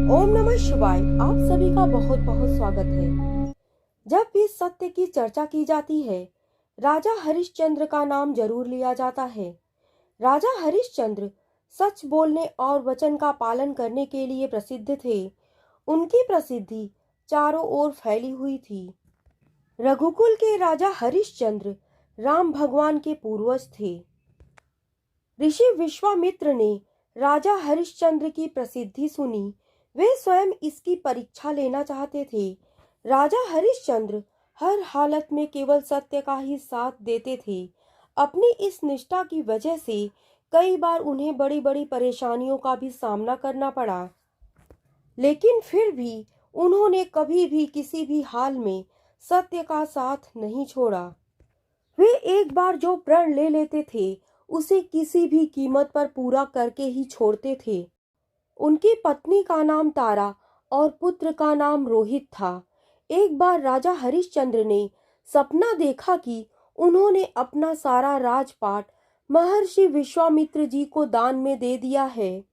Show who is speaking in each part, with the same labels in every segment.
Speaker 1: ओम नमः शिवाय। आप सभी का बहुत बहुत स्वागत है। जब भी सत्य की चर्चा की जाती है, राजा हरिश्चंद्र का नाम जरूर लिया जाता है। राजा हरिश्चंद्र सच बोलने और वचन का पालन करने के लिए प्रसिद्ध थे। उनकी प्रसिद्धि चारों ओर फैली हुई थी। रघुकुल के राजा हरिश्चंद्र राम भगवान के पूर्वज थे। ऋषि विश्वामित्र ने राजा हरिश्चंद्र की प्रसिद्धि सुनी। वे स्वयं इसकी परीक्षा लेना चाहते थे। राजा हरिश्चंद्र हर हालत में केवल सत्य का ही साथ देते थे। अपनी इस निष्ठा की वजह से कई बार उन्हें बड़ी बड़ी परेशानियों का भी सामना करना पड़ा, लेकिन फिर भी उन्होंने कभी भी किसी भी हाल में सत्य का साथ नहीं छोड़ा। वे एक बार जो प्रण ले लेते थे उसे किसी भी कीमत पर पूरा करके ही छोड़ते थे। उनकी पत्नी का नाम तारा और पुत्र का नाम रोहित था। एक बार राजा हरिश्चंद्र ने सपना देखा कि उन्होंने अपना सारा राजपाट महर्षि विश्वामित्र जी को दान में दे दिया है।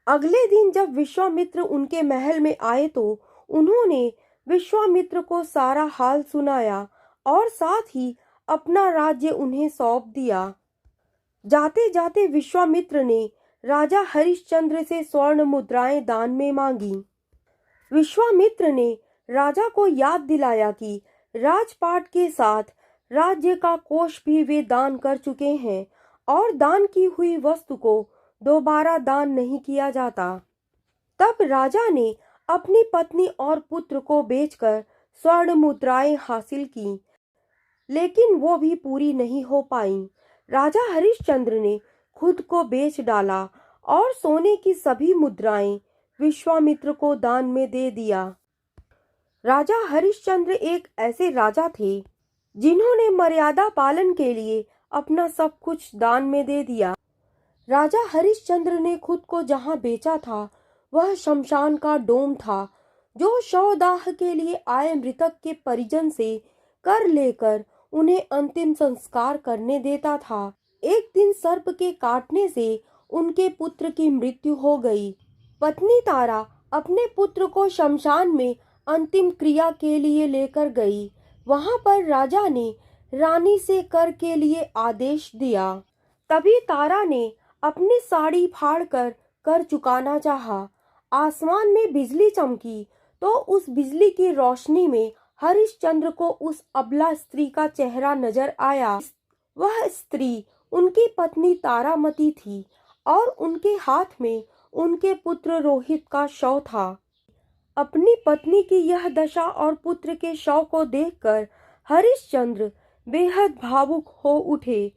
Speaker 1: अगले दिन जब विश्वामित्र उनके महल में आए तो उन्होंने विश्वामित्र को सारा हाल सुनाया और साथ ही अपना राज्य उन्हें सौंप दिया। जाते जाते विश्वामित्र ने राजा हरिश्चंद्र से स्वर्ण मुद्राएं दान में मांगी। विश्वामित्र ने राजा को याद दिलाया कि राजपाट के साथ राज्य का कोष भी वे दान कर चुके हैं और दान की हुई वस्तु को दोबारा दान नहीं किया जाता। तब राजा ने अपनी पत्नी और पुत्र को बेचकर स्वर्ण मुद्राएं हासिल की, लेकिन वो भी पूरी नहीं हो पाई। राजा हरिश्चंद्र ने खुद को बेच डाला और सोने की सभी मुद्राएं विश्वामित्र को दान में दे दिया। राजा हरिश्चंद्र एक ऐसे राजा थे जिन्होंने मर्यादा पालन के लिए अपना सब कुछ दान में दे दिया। राजा हरिश्चंद्र ने खुद को जहां बेचा था वह शमशान का डोम था, जो शवदाह के लिए आए मृतक के परिजन से कर लेकर उन्हें अंतिम संस्कार करने देता था। एक दिन सर्प के काटने से उनके पुत्र की मृत्यु हो गई। पत्नी तारा अपने पुत्र को शमशान में अंतिम क्रिया के लिए लेकर गई। वहां पर राजा ने रानी से कर के लिए आदेश दिया। तभी तारा ने अपनी साड़ी फाड़कर कर चुकाना चाहा। आसमान में बिजली चमकी तो उस बिजली की रोशनी में हरिश्चंद्र को उस अबला स्त्री का चेहरा नजर आया। वह स्त्री उनकी पत्नी तारामती थी और उनके हाथ में उनके पुत्र रोहित का शव था। अपनी पत्नी की यह दशा और पुत्र के शव को देखकर हरिश्चंद्र बेहद भावुक हो उठे।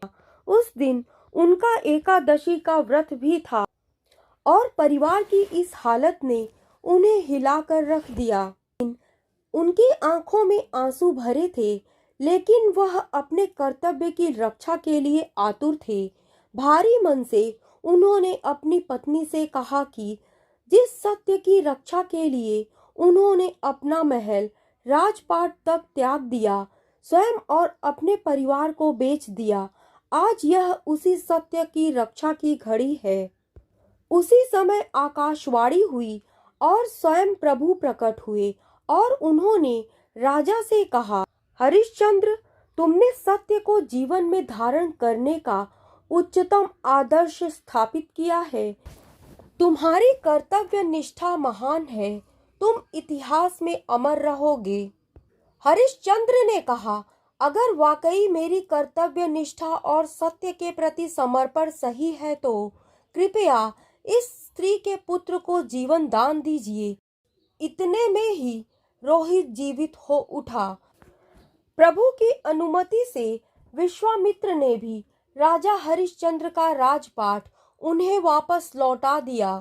Speaker 1: उस दिन उनका एकादशी का व्रत भी था और परिवार की इस हालत ने उन्हें हिलाकर रख दिया। उनकी आंखों में आंसू भरे थे, लेकिन वह अपने कर्तव्य की रक्षा के लिए आतुर थे। भारी मन से उन्होंने अपनी पत्नी से कहा कि जिस सत्य की रक्षा के लिए उन्होंने अपना महल राजपाट तक त्याग दिया, स्वयं और अपने परिवार को बेच दिया, आज यह उसी सत्य की रक्षा की घड़ी है। उसी समय आकाशवाणी हुई और स्वयं प्रभु प्रकट हुए और उन्होंने राजा से कहा, हरिश्चंद्र, तुमने सत्य को जीवन में धारण करने का उच्चतम आदर्श स्थापित किया है। तुम्हारी कर्तव्य निष्ठा महान है। तुम इतिहास में अमर रहोगे। हरिश्चंद्र ने कहा, अगर वाकई मेरी कर्तव्य निष्ठा और सत्य के प्रति समर्पण सही है तो कृपया इस स्त्री के पुत्र को जीवन दान दीजिए। इतने में ही रोहित जीवित हो उठा। प्रभु की अनुमति से विश्वामित्र ने भी राजा हरिश्चंद्र का राजपाट उन्हें वापस लौटा दिया।